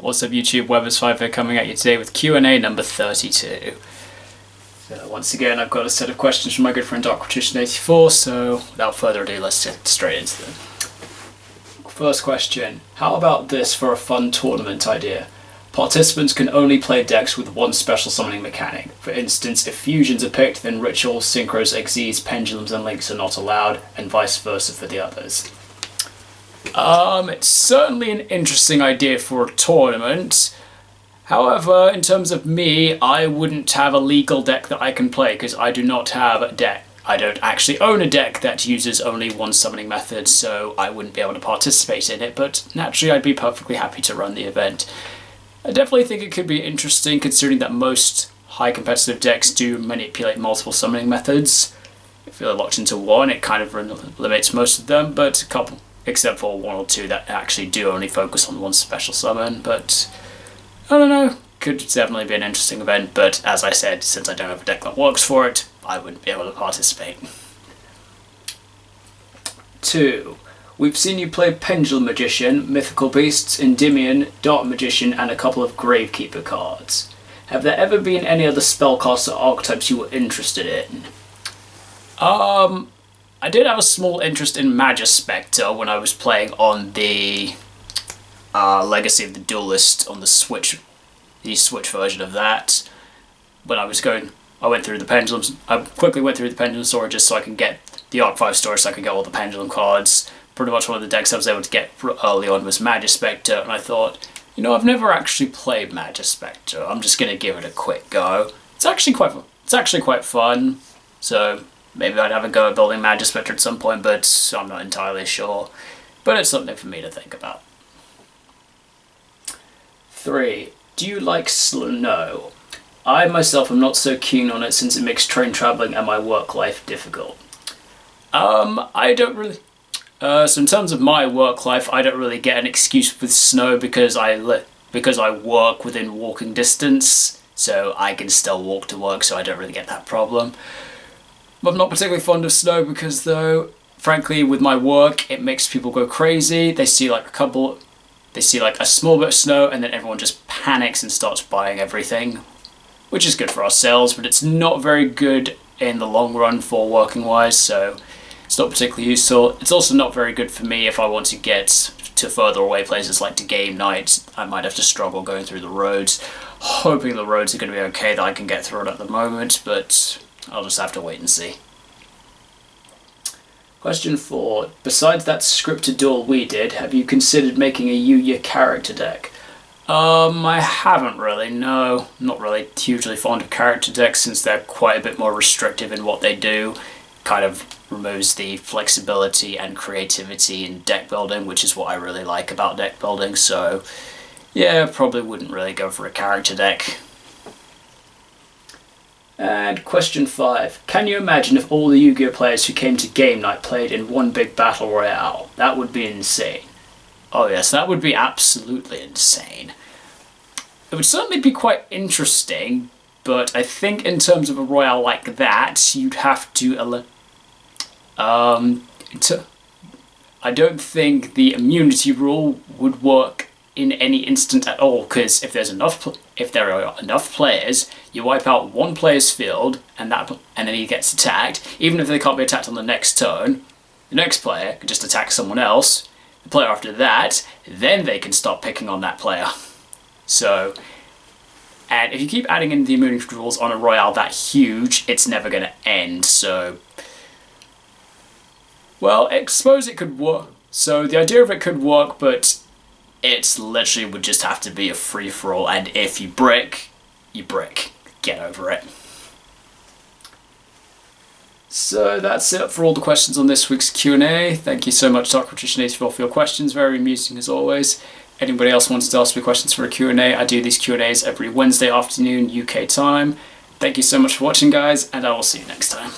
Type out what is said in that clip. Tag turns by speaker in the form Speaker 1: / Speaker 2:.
Speaker 1: What's up YouTube, Webberz05 here coming at you today with Q&A number 32. So once again I've got a set of questions from my good friend Dark84, so without further ado let's get straight into them. First question, how about this for a fun tournament idea? Participants can only play decks with one special summoning mechanic. For instance, if fusions are picked, then rituals, synchros, exes, pendulums and links are not allowed, and vice versa for the others. It's certainly an interesting idea for a tournament. However, in terms of me, I wouldn't have a legal deck that I can play because I do not have a deck. I don't actually own a deck that uses only one summoning method, so I wouldn't be able to participate in it, but naturally I'd be perfectly happy to run the event. I definitely think it could be interesting considering that most high competitive decks do manipulate multiple summoning methods. If you're locked into one, it kind of limits most of them, but a couple, except for one or two that actually do only focus on one special summon, but I don't know, could definitely be an interesting event, but as I said, since I don't have a deck that works for it, I wouldn't be able to participate. 2. We've seen you play Pendulum Magician, Mythical Beasts, Endymion, Dark Magician, and a couple of Gravekeeper cards. Have there ever been any other spellcaster archetypes you were interested in? I did have a small interest in Magus Spectre when I was playing on the Legacy of the Duelist on the Switch version of that. When I went through the pendulums. I quickly went through the pendulum store just so I can get the Arc 5 store, so I could get all the pendulum cards. Pretty much one of the decks I was able to get early on was Magus Spectre, and I thought, you know, I've never actually played Magus Spectre. I'm just gonna give it a quick go. It's actually quite fun. So maybe I'd have a go at building Magus Spectre at some point, but I'm not entirely sure. But it's something for me to think about. 3. Do you like snow? I myself am not so keen on it since it makes train travelling and my work life difficult. I don't really... so in terms of my work life, I don't really get an excuse with snow because I work within walking distance, so I can still walk to work, so I don't really get that problem. I'm not particularly fond of snow because, though, frankly, with my work, it makes people go crazy. They see like a small bit of snow and then everyone just panics and starts buying everything, which is good for our sales, but it's not very good in the long run for working wise, so it's not particularly useful. It's also not very good for me if I want to get to further away places like to game nights. I might have to struggle going through the roads. Hoping the roads are going to be okay that I can get through it at the moment, but I'll just have to wait and see. Question 4. Besides that scripted duel we did, have you considered making a Yuya character deck? I haven't really, no. I'm not really hugely fond of character decks since they're quite a bit more restrictive in what they do. Kind of removes the flexibility and creativity in deck building, which is what I really like about deck building, so yeah, probably wouldn't really go for a character deck. And question 5. Can you imagine if all the Yu-Gi-Oh players who came to game night played in one big battle royale? That would be insane. Oh yes, that would be absolutely insane. It would certainly be quite interesting, but I think in terms of a royale like that, you'd have to... I don't think the immunity rule would work in any instant at all, because if there are enough players, you wipe out one player's field, and then he gets attacked. Even if they can't be attacked on the next turn, the next player can just attack someone else. The player after that, then they can start picking on that player. So, and if you keep adding in the immunity rules on a royale that huge, it's never going to end. So, well, I suppose it could work. So the idea of it could work, but it's literally would just have to be a free-for-all, and if you brick, you brick. Get over it. So that's it for all the questions on this week's Q&A. Thank you so much, Dark84, for your questions. Very amusing as always. Anybody else wants to ask me questions for a Q&A, I do these Q&As every Wednesday afternoon UK time. Thank you so much for watching, guys, and I will see you next time.